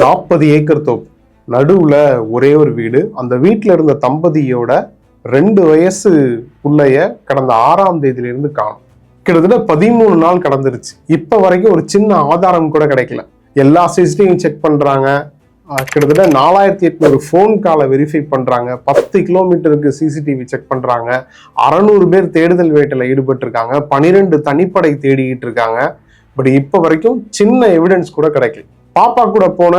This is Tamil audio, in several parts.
40 ஏக்கர் தோப்பு, நடுவுல ஒரே ஒரு வீடு. அந்த வீட்டுல இருந்த தம்பதியோட 2 வயசு புள்ளைய கடந்த 6ஆம் தேதியிலிருந்து காணும். கிட்டத்தட்ட 13 நாள் கடந்துருச்சு. இப்ப வரைக்கும் ஒரு சின்ன ஆதாரம் கூட கிடைக்கல. எல்லா சிசிடிவியும் செக் பண்றாங்க. கிட்டத்தட்ட 4800 ஃபோன் காலை வெரிஃபை பண்றாங்க. 10 கிலோமீட்டருக்கு சிசிடிவி செக் பண்றாங்க. 600 பேர் தேடுதல் வேட்டையில ஈடுபட்டு இருக்காங்க. 12 தனிப்படை தேடிக்கிட்டு இருக்காங்க. பட் இப்ப வரைக்கும் சின்ன எவிடன்ஸ் கூட கிடைக்கல. பாப்பா கூட போன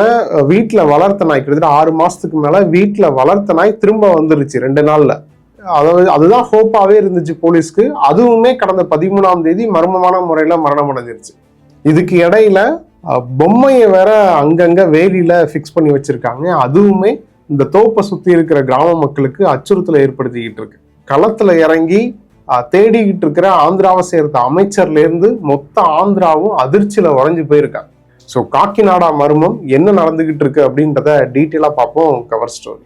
வீட்டுல வளர்த்த நாய், கிட்டத்தட்ட 6 மாசத்துக்கு மேல வீட்டுல வளர்த்த நாய் திரும்ப வந்துருச்சு 2 நாள்ல. அதாவது அதுதான் ஹோப்பாவே இருந்துச்சு போலீஸ்க்கு. அதுவுமே கடந்த 13ஆம் தேதி மர்மமான முறையில மரணம் அடைஞ்சிருச்சு. இதுக்கு இடையில பொம்மையை வேற அங்கங்க வேலியில பிக்ஸ் பண்ணி வச்சிருக்காங்க. அதுவுமே இந்த தோப்பை சுத்தி இருக்கிற கிராம மக்களுக்கு அச்சுறுத்தலை ஏற்படுத்திக்கிட்டு இருக்கு. களத்துல இறங்கி தேடிக்கிட்டு இருக்கிற ஆந்திராவை சேர்ந்த அமைச்சர்ல இருந்து மொத்த ஆந்திராவும் அதிர்ச்சியில உறைஞ்சு போயிருக்காங்க. ஸோ காக்கிநாடா மர்மம் என்ன நடந்துகிட்டு இருக்கு அப்படின்றத டீட்டெயிலா பார்ப்போம் கவர் ஸ்டோரி.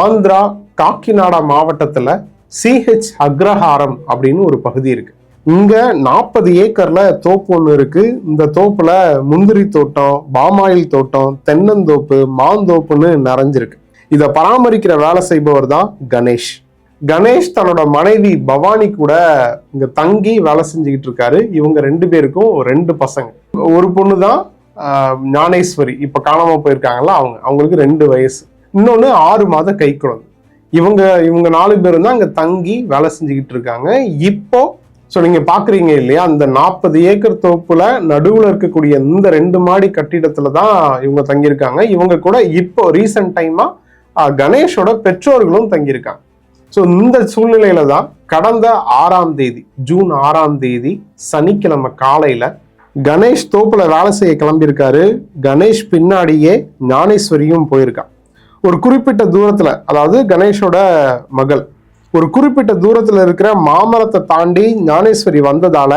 ஆந்திரா காக்கிநாடா மாவட்டத்துல CH அக்ரஹாரம் அப்படின்னு ஒரு பகுதி இருக்கு. இங்க 40 ஏக்கர்ல தோப்பு ஒண்ணு இருக்கு. இந்த தோப்புல முந்திரி தோட்டம், பாமாயில் தோட்டம், தென்னந்தோப்பு, மாந்தோப்புன்னு நிறைஞ்சிருக்கு. இதை பராமரிக்கிற வேலை செய்பவர் தான் கணேஷ். கணேஷ் தன்னோட மனைவி பவானி கூட இங்க தங்கி வேலை செஞ்சுக்கிட்டு இருக்காரு. இவங்க 2 பேருக்கும் 2 பசங்க. ஒரு பொண்ணு தான் ஞானேஸ்வரி, இப்ப காணாம போயிருக்காங்கல்ல, அவங்களுக்கு 2 வயசு. இன்னொன்னு 6 மாத கை குழந்தை. இவங்க 4 பேரும் தான் அங்க தங்கி வேலை செஞ்சுக்கிட்டு இருக்காங்க. இப்போ நீங்க பாக்குறீங்க இல்லையா, அந்த 40 ஏக்கர் தோப்புல நடுவுல இருக்கக்கூடிய இந்த 2 மாடி கட்டிடத்துல தான் இவங்க தங்கியிருக்காங்க. இவங்க கூட இப்போ ரீசன்ட் டைமா கணேஷோட பெற்றோர்களும் தங்கியிருக்காங்க. ஸோ இந்த சூழ்நிலையில தான் கடந்த 6ஆம் தேதி, ஜூன் 6ஆம் தேதி சனிக்கிழமை காலையில கணேஷ் தோப்புல வேலை செய்ய கிளம்பியிருக்காரு. கணேஷ் பின்னாடியே ஞானேஸ்வரியும் போயிருக்கான். ஒரு குறிப்பிட்ட தூரத்துல, அதாவது கணேஷோட மகள் ஒரு குறிப்பிட்ட தூரத்துல இருக்கிற மாமரத்தை தாண்டி ஞானேஸ்வரி வந்ததால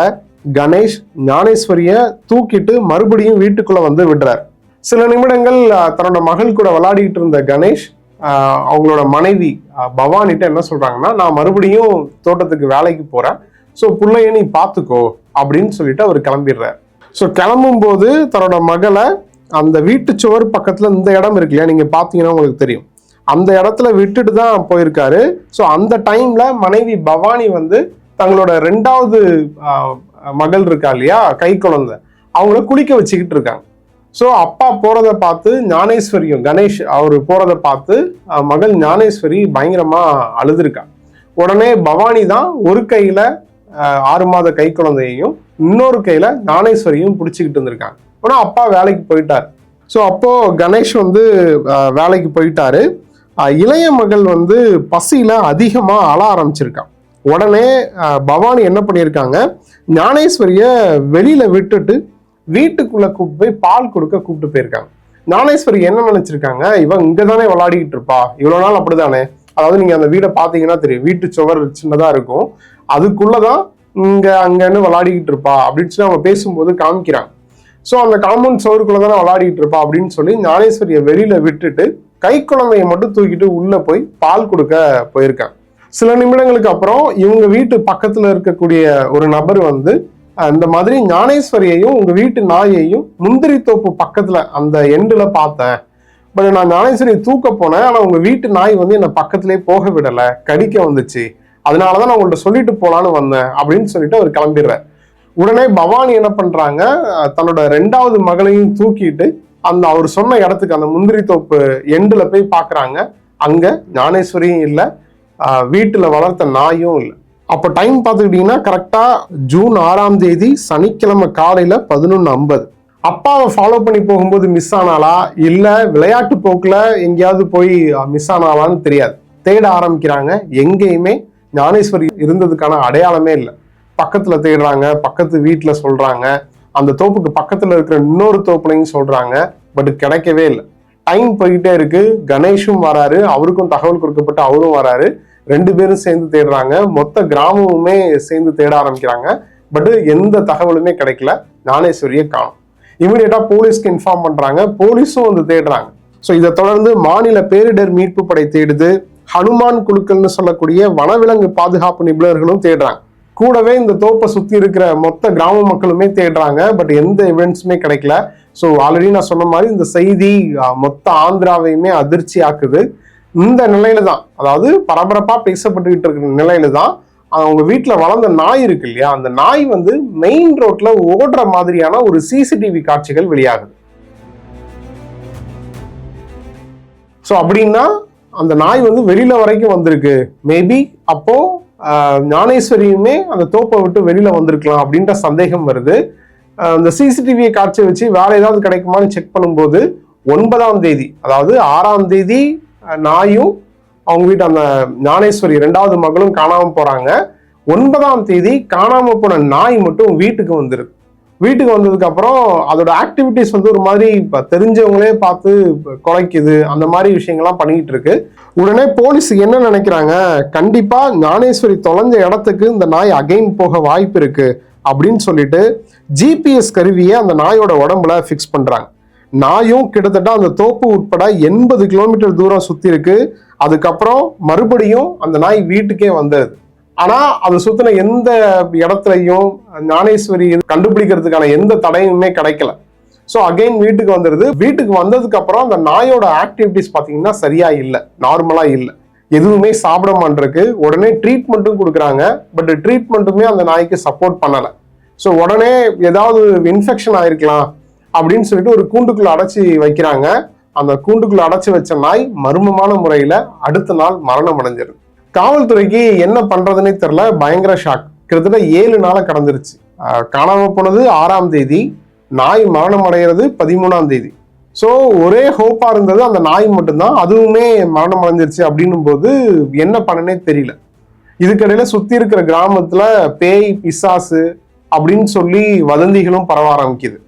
கணேஷ் ஞானேஸ்வரிய தூக்கிட்டு மறுபடியும் வீட்டுக்குள்ள வந்து விடுறார். சில நிமிடங்கள் தன்னோட மகள் கூட விளையாடிட்டு இருந்த கணேஷ் அவங்களோட மனைவி பவானிட்ட என்ன சொல்றாங்கன்னா, நான் மறுபடியும் தோட்டத்துக்கு வேலைக்கு போறேன், ஸோ பிள்ளைய நீ பார்த்துக்கோ அப்படின்னு சொல்லிட்டு அவர் கிளம்பிடுறார். ஸோ கிளம்பும் போது தன்னோட மகளை அந்த வீட்டு சுவர் பக்கத்துல இந்த இடம் இருக்கு இல்லையா, நீங்க பாத்தீங்கன்னா உங்களுக்கு தெரியும், அந்த இடத்துல விட்டுட்டு தான் போயிருக்காரு. ஸோ அந்த டைம்ல மனைவி பவானி வந்து தங்களோட 2வது மகள் இருக்கா இல்லையா, கை குழந்தை, அவங்கள குளிக்க வச்சுக்கிட்டு இருக்காங்க. ஸோ அப்பா போறதை பார்த்து ஞானேஸ்வரியும், கணேஷ் அவர் போறதை பார்த்து மகள் ஞானேஸ்வரி பயங்கரமா அழுதுருக்கா. உடனே பவானி தான் ஒரு கையில 6 மாத கை குழந்தையையும் இன்னொரு கையில ஞானேஸ்வரியும் பிடிச்சிக்கிட்டு இருந்திருக்காங்க. ஆனா அப்பா வேலைக்கு போயிட்டாரு. ஸோ அப்போ கணேஷ் வந்து வேலைக்கு போயிட்டாரு. இளைய மகள் வந்து பசியில அதிகமா அழ ஆரம்பிச்சிருக்கான். உடனே பவானி என்ன பண்ணியிருக்காங்க, ஞானேஸ்வரிய வெளியில விட்டுட்டு வீட்டுக்குள்ள கூப்பிட்டு போய் பால் கொடுக்க கூப்பிட்டு போயிருக்காங்க. ஞானேஸ்வரி என்ன நினைச்சிருக்காங்க, இவன் இங்கதானே விளையாடிக்கிட்டு இருப்பா, இவ்வளவு நாள் அப்படிதானே. அதாவது நீங்க அந்த வீடை பாத்தீங்கன்னா தெரியும், வீட்டு சுவர் சின்னதா இருக்கும், அதுக்குள்ளதான் அங்கன்னு விளையாடிக்கிட்டு இருப்பா அப்படின்னு சொல்லி அவங்க பேசும்போது காமிக்கிறாங்க. ஸோ அந்த காம்பவுண்ட் சுவருக்குள்ளதானே விளையாடிட்டு இருப்பா அப்படின்னு சொல்லி ஞானேஸ்வரியை வெளியில விட்டுட்டு கை குழந்தைய மட்டும் தூக்கிட்டு உள்ள போய் பால் கொடுக்க போயிருக்காங்க. சில நிமிடங்களுக்கு அப்புறம் இவங்க வீட்டு பக்கத்துல இருக்கக்கூடிய ஒரு நபர் வந்து இந்த மாதிரி ஞானேஸ்வரியையும் உங்க வீட்டு நாயையும் முந்திரி தோப்பு பக்கத்துல அந்த எண்டுல பார்த்தேன், பட் நான் ஞானேஸ்வரியை தூக்க போனேன், ஆனா உங்க வீட்டு நாய் வந்து என்னை பக்கத்திலே போக விடல, கடிக்க வந்துச்சு, அதனாலதான் நான் உங்கள்ட்ட சொல்லிட்டு போலான்னு வந்தேன் அப்படின்னு சொல்லிட்டு அவர் கிளம்பிடுறார். உடனே பவானி என்ன பண்றாங்க, தன்னோட 2வது மகளையும் தூக்கிட்டு அந்த அவர் சொன்ன இடத்துக்கு, அந்த முந்திரி தோப்பு எண்டுல போய் பாக்குறாங்க. அங்க ஞானேஸ்வரியும் இல்லை, வீட்டுல வளர்த்த நாயும் இல்லை. அப்போ டைம் பார்த்துக்கிட்டீங்கன்னா கரெக்டா ஜூன் 6ஆம் தேதி சனிக்கிழமை காலையில 11:50. அப்பாவை ஃபாலோ பண்ணி போகும்போது மிஸ் ஆனாலா இல்ல விளையாட்டு போக்குல எங்கேயாவது போய் மிஸ் ஆனாலான்னு தெரியாது. தேட ஆரம்பிக்கிறாங்க. எங்கேயுமே ஞானேஸ்வரி இருந்ததுக்கான அடையாளமே இல்லை. பக்கத்துல தேடுறாங்க, பக்கத்து வீட்டுல சொல்றாங்க, அந்த தோப்புக்கு பக்கத்துல இருக்கிற இன்னொரு தோப்புலையும் சொல்றாங்க, பட் கிடைக்கவே இல்லை. டைம் போய்கிட்டே இருக்கு. கணேஷும் வராரு, அவருக்கும் தகவல் கொடுக்கப்பட்டு அவரும் வராரு. 2 பேரும் சேர்ந்து தேடுறாங்க. மொத்த கிராமமுமே சேர்ந்து தேட ஆரம்பிக்கிறாங்க. பட் எந்த தகவலுமே கிடைக்கல. ஞானேஸ்வரியை காணும். இமீடியட்டா போலீஸ்க்கு இன்ஃபார்ம் பண்றாங்க. போலீஸும் வந்து தேடுறாங்க. ஸோ இதை தொடர்ந்து மாநில பேரிடர் மீட்பு படை தேடுது. ஹனுமான் குழுக்கள்னு சொல்லக்கூடிய வனவிலங்கு பாதுகாப்பு நிபுணர்களும் தேடுறாங்க. கூடவே இந்த தோப்பை சுத்தி இருக்கிற மொத்த கிராம மக்களுமே தேடுறாங்க. பட் எந்த எவிடன்ஸுமே கிடைக்கல. ஸோ ஆல்ரெடி நான் சொன்ன மாதிரி இந்த செய்தி மொத்த ஆந்திராவையுமே அதிர்ச்சி ஆக்குது. இந்த நிலையில தான், அதாவது பரபரப்பா பேசப்பட்டுக்கிட்டு இருக்கிற நிலையில தான் அவங்க வீட்டுல வளர்ந்த நாய் இருக்கு இல்லையா, அந்த நாய் வந்து மெயின் ரோட்ல ஓடுற மாதிரியான ஒரு சிசிடிவி காட்சிகள் வெளியாகுது. ஸோ அப்படின்னா அந்த நாய் வந்து வெளியில வரைக்கும் வந்திருக்கு. மேபி அப்போ ஞானேஸ்வரியுமே அந்த தோப்பை விட்டு வெளியில வந்திருக்கலாம் அப்படின்ற சந்தேகம் வருது. அந்த சிசிடிவி காட்சியை வச்சு வேற ஏதாவது கிடைக்குமான்னு செக் பண்ணும்போது 9ஆம் தேதி, அதாவது 6ஆம் தேதி நாயும் அவங்க வீட்டு அந்த ஞானேஸ்வரி 2வது மகளும் காணாம போறாங்க. 9ஆம் தேதி காணாம போன நாய் மட்டும் வீட்டுக்கு வந்துருது. வீட்டுக்கு வந்ததுக்கு அப்புறம் அதோட ஆக்டிவிட்டிஸ் வந்து ஒரு மாதிரி தெரிஞ்சவங்களே பார்த்து குலைக்குது, அந்த மாதிரி விஷயங்கள்லாம் பண்ணிட்டு இருக்கு. உடனே போலீஸ் என்ன நினைக்கிறாங்க, கண்டிப்பா ஞானேஸ்வரி தொலைஞ்ச இடத்துக்கு இந்த நாய் அகைன் போக வாய்ப்பு இருக்கு அப்படின்னு சொல்லிட்டு ஜிபிஎஸ் கருவியை அந்த நாயோட உடம்புல ஃபிக்ஸ் பண்றாங்க. நாயும் கிட்டத்தட்ட அந்த தோப்பு உட்பட 80 கிலோமீட்டர் தூரம் சுத்தி இருக்கு. அதுக்கப்புறம் மறுபடியும் அந்த நாய் வீட்டுக்கே வந்தது. ஆனா அது சுத்தின எந்த இடத்துலையும் ஞானேஸ்வரி கண்டுபிடிக்கிறதுக்கான எந்த தடையுமே கிடைக்கல. ஸோ அகைன் வீட்டுக்கு வந்துடுது. வீட்டுக்கு வந்ததுக்கு அப்புறம் அந்த நாயோட ஆக்டிவிட்டிஸ் பார்த்தீங்கன்னா சரியா இல்லை, நார்மலா இல்லை, எதுவுமே சாப்பிட மாட்டிருக்கு. உடனே ட்ரீட்மெண்ட்டும் கொடுக்குறாங்க. பட் ட்ரீட்மெண்ட்டுமே அந்த நாய்க்கு சப்போர்ட் பண்ணலை. ஸோ உடனே ஏதாவது இன்ஃபெக்ஷன் ஆயிருக்கலாம் அப்படின்னு சொல்லிட்டு ஒரு கூண்டுக்குள்ள அடைச்சி வைக்கிறாங்க. அந்த கூண்டுக்குள்ள அடைச்சி வச்ச நாய் மர்மமான முறையில அடுத்த நாள் மரணம் அடைஞ்சிருது. காவல்துறைக்கு என்ன பண்றதுன்னே தெரியல, பயங்கர ஷாக். கிட்டத்தட்ட 7 நாளை கடந்துருச்சு. காணாம போனது 6ஆம் தேதி, நாய் மரணம் அடைகிறது 13ஆம் தேதி. ஸோ ஒரே ஹோப்பா இருந்தது அந்த நாய் மட்டும்தான், அதுவுமே மரணம் அடைஞ்சிருச்சு. அப்படின்னும் போது என்ன பண்ணனே தெரியல. இதுக்கிடையில சுத்தி இருக்கிற கிராமத்துல பேய் பிசாசு அப்படின்னு சொல்லி வதந்திகளும் பரவ ஆரம்பிக்குது.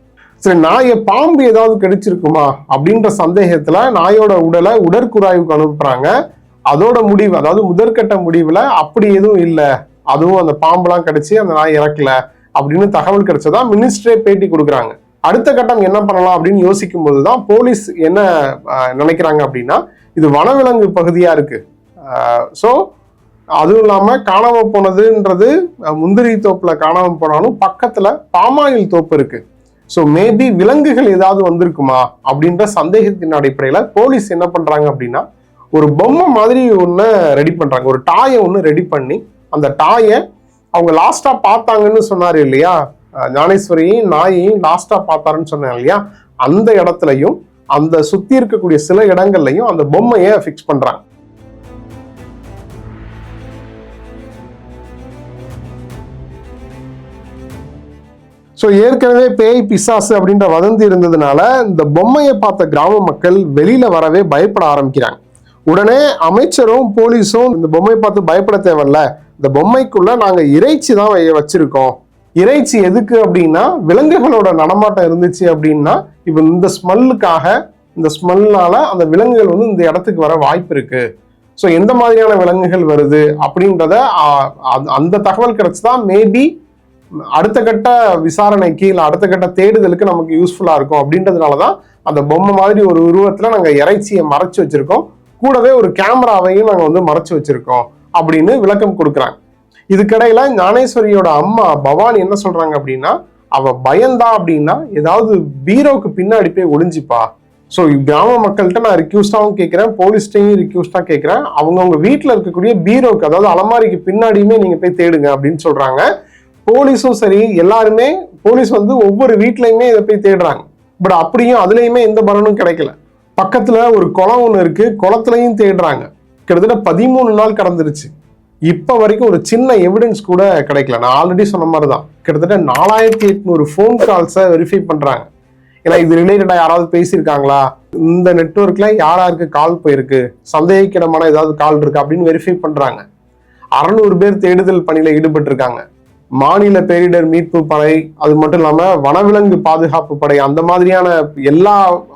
சரி, நாயை பாம்பு ஏதாவது கடிச்சிருக்குமா அப்படின்ற சந்தேகத்துல நாயோட உடலை உடற்குறாய்வுக்கு அனுப்புறாங்க. அதோட முடிவு, அதாவது முதற்கட்ட முடிவுல அப்படி எதுவும் இல்லை, அதுவும் அந்த பாம்புலாம் கடிச்சு அந்த நாய் இறக்கல அப்படின்னு தகவல் கிடைச்சதா மினிஸ்டரே பேட்டி கொடுக்குறாங்க. அடுத்த கட்டம் என்ன பண்ணலாம் அப்படின்னு யோசிக்கும் போதுதான் போலீஸ் என்ன நினைக்கிறாங்க அப்படின்னா, இது வனவிலங்கு பகுதியா இருக்கு. ஸோ அதுவும் இல்லாம காணாம போனதுன்றது முந்திரி தோப்புல காணாம போனாலும் பக்கத்துல பாமாயில் தோப்பு இருக்கு. ஸோ மேபி விலங்குகள் ஏதாவது வந்திருக்குமா அப்படின்ற சந்தேகத்தின் அடிப்படையில போலீஸ் என்ன பண்றாங்க அப்படின்னா, ஒரு பொம்மை மாதிரி ஒன்று ரெடி பண்றாங்க. ஒரு டாயை ஒன்று ரெடி பண்ணி, அந்த டாயை அவங்க லாஸ்டா பார்த்தாங்கன்னு சொன்னாரு இல்லையா, ஞானேஸ்வரியும் நாயையும் லாஸ்டா பார்த்தாருன்னு சொன்னாங்க இல்லையா, அந்த இடத்துலையும் அந்த சுத்தி இருக்கக்கூடிய சில இடங்கள்லையும் அந்த பொம்மையை ஃபிக்ஸ் பண்றாங்க. ஸோ ஏற்கனவே பேய் பிசாசு அப்படின்ற வதந்தி இருந்ததுனால இந்த பொம்மையை பார்த்த கிராம மக்கள் வெளியில வரவே பயப்பட ஆரம்பிக்கிறாங்க. உடனே அமைச்சரும் போலீஸும் இந்த பொம்மையை பார்த்து பயப்பட தேவையில்ல, இந்த பொம்மைக்குள்ள நாங்க இறைச்சி தான் வச்சிருக்கோம். இறைச்சி எதுக்கு அப்படின்னா, விலங்குகளோட நடமாட்டம் இருந்துச்சு அப்படின்னா இப்ப இந்த ஸ்மெல்லுக்காக, இந்த ஸ்மெல்னால அந்த விலங்குகள் வந்து இந்த இடத்துக்கு வர வாய்ப்பு இருக்கு. ஸோ எந்த மாதிரியான விலங்குகள் வருது அப்படின்றத அந்த தகவல் கிடைச்சுதான் மேபி அடுத்த கட்ட விசாரணைக்கு இல்லை அடுத்த கட்ட தேடுதலுக்கு நமக்கு யூஸ்ஃபுல்லா இருக்கும். அப்படின்றதுனாலதான் அந்த பொம்மை மாதிரி ஒரு உருவத்துல நாங்க இறைச்சியை மறைச்சு வச்சிருக்கோம், கூடவே ஒரு கேமராவையும் நாங்க வந்து மறைச்சு வச்சிருக்கோம் அப்படின்னு விளக்கம் கொடுக்குறாங்க. இதுக்கிடையில ஞானேஸ்வரியோட அம்மா பவானி என்ன சொல்றாங்க அப்படின்னா, அவ பயந்தா அப்படின்னா ஏதாவது பீரோவுக்கு பின்னாடி போய் ஒளிஞ்சிப்பா. ஸோ கிராம மக்கள்கிட்ட நான் ரிக்யூஸ்டாவும் கேட்கிறேன், போலீஸ்டையும் ரிக்யூஸ்டா கேட்கிறேன், அவங்கவுங்க வீட்டுல இருக்கக்கூடிய பீரோவுக்கு, அதாவது அலமாரிக்கு பின்னாடியுமே நீங்க போய் தேடுங்க அப்படின்னு சொல்றாங்க. போலீஸும் சரி, எல்லாருமே போலீஸ் வந்து ஒவ்வொரு வீட்லயுமே இதை போய் தேடுறாங்க. பட் அப்படியும் அதுலயுமே எந்த பலனும் கிடைக்கல. பக்கத்துல ஒரு குளம் ஒண்ணு இருக்கு, குளத்துலயும் தேடுறாங்க. கிட்டத்தட்ட 13 நாள் கடந்துருச்சு. இப்ப வரைக்கும் ஒரு சின்ன எவிடன்ஸ் கூட கிடைக்கல. நான் ஆல்ரெடி சொன்ன மாதிரிதான் கிட்டத்தட்ட 4800 ஃபோன் கால்ஸை வெரிஃபை பண்றாங்க. ஏன்னா இது ரிலேட்டடா யாராவது பேசியிருக்காங்களா, இந்த நெட்வொர்க்ல யாராருக்கு கால் போயிருக்கு, சந்தேகிக்கிடமான ஏதாவது கால் இருக்கு அப்படின்னு வெரிஃபை பண்றாங்க. 600 பேர் தேடுதல் பணியில ஈடுபட்டு இருக்காங்க. மாநில பேரிடர் மீட்பு படை, அது மட்டும் இல்லாம வனவிலங்கு பாதுகாப்பு படை, அந்த மாதிரியான எல்லா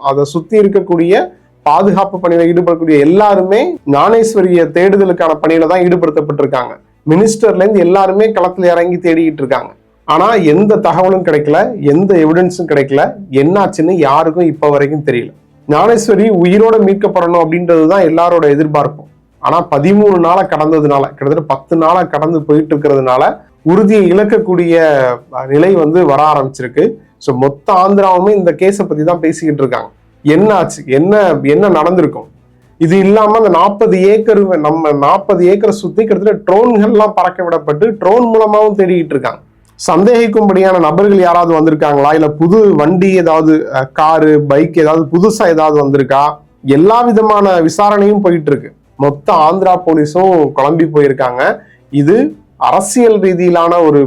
அதை சுத்தி இருக்கக்கூடிய பாதுகாப்பு பணியில ஈடுபடக்கூடிய எல்லாருமே ஞானேஸ்வரிய தேடுதலுக்கான பணியில தான் ஈடுபடுத்தப்பட்டிருக்காங்க. மினிஸ்டர்ல இருந்து எல்லாருமே களத்துல இறங்கி தேடிட்டு இருக்காங்க. ஆனா எந்த தகவலும் கிடைக்கல, எந்த எவிடன்ஸும் கிடைக்கல. என்னாச்சுன்னு யாருக்கும் இப்ப வரைக்கும் தெரியல. ஞானேஸ்வரி உயிரோட மீட்கப்படணும் அப்படின்றதுதான் எல்லாரோட எதிர்பார்ப்பும். ஆனா 13 நாளை கடந்ததுனால, கிட்டத்தட்ட 10 நாளை கடந்து போயிட்டு இருக்கிறதுனால உறுதியை இழக்கக்கூடிய நிலை வந்து வர ஆரம்பிச்சிருக்கு. ஸோ மொத்த ஆந்திராவுமே இந்த கேஸை பத்தி தான் பேசிக்கிட்டு இருக்காங்க. என்ன ஆச்சு, என்ன நடந்திருக்கும். இது இல்லாம அந்த 40 ஏக்கர் நம்ம 40 ஏக்கரை சுத்தி கிட்டத்தட்ட ட்ரோன்கள்லாம் பறக்க விடப்பட்டு ட்ரோன் மூலமாவும் தேடிக்கிட்டு இருக்காங்க. சந்தேகிக்கும்படியான நபர்கள் யாராவது வந்திருக்காங்களா, இல்ல புது வண்டி ஏதாவது காரு பைக் ஏதாவது புதுசா ஏதாவது வந்திருக்கா, எல்லா விதமான விசாரணையும் போயிட்டு இருக்கு. மொத்த ஆந்திரா போலீஸும் குழம்பி போயிருக்காங்க. இது அரசியல் ரீதியிலான ஒரு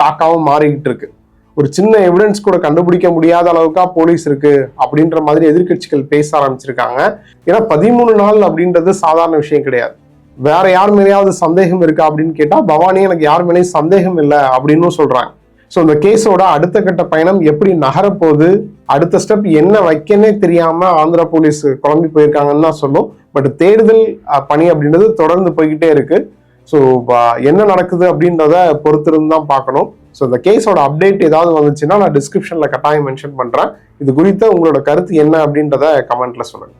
டாக்காவும் மாறிக்கிட்டு இருக்கு. ஒரு சின்ன எவிடன்ஸ் கூட கண்டுபிடிக்க முடியாத அளவுக்கா போலீஸ் இருக்கு அப்படின்ற மாதிரி எதிர்கட்சிகள் பேச ஆரம்பிச்சிருக்காங்க. ஏன்னா 13 நாள் அப்படின்றது சாதாரண விஷயம் கிடையாது. வேற யார் மேலேயாவது சந்தேகம் இருக்கா அப்படின்னு கேட்டா பவானி எனக்கு யார் மேலேயும் சந்தேகம் இல்லை அப்படின்னு சொல்றாங்க. ஸோ இந்த கேஸோட அடுத்த கட்ட பயணம் எப்படி நகரப்போகுது, அடுத்த ஸ்டெப் என்ன வைக்கனே தெரியாம ஆந்திரா போலீஸ் குழம்பி போயிருக்காங்கன்னு தான் சொல்லும். பட் தேடுதல் பணி அப்படின்றது தொடர்ந்து போய்கிட்டே இருக்கு. ஸோ என்ன நடக்குது அப்படின்றத பொறுத்திருந்து தான் பார்க்கணும். ஸோ இந்த கேஸோட அப்டேட் ஏதாவது வந்துச்சுன்னா நான் டிஸ்கிரிப்ஷன்ல கட்டாயம் மென்ஷன் பண்றேன். இது குறித்த உங்களோட கருத்து என்ன அப்படின்றத கமெண்ட்ல சொல்லுங்க.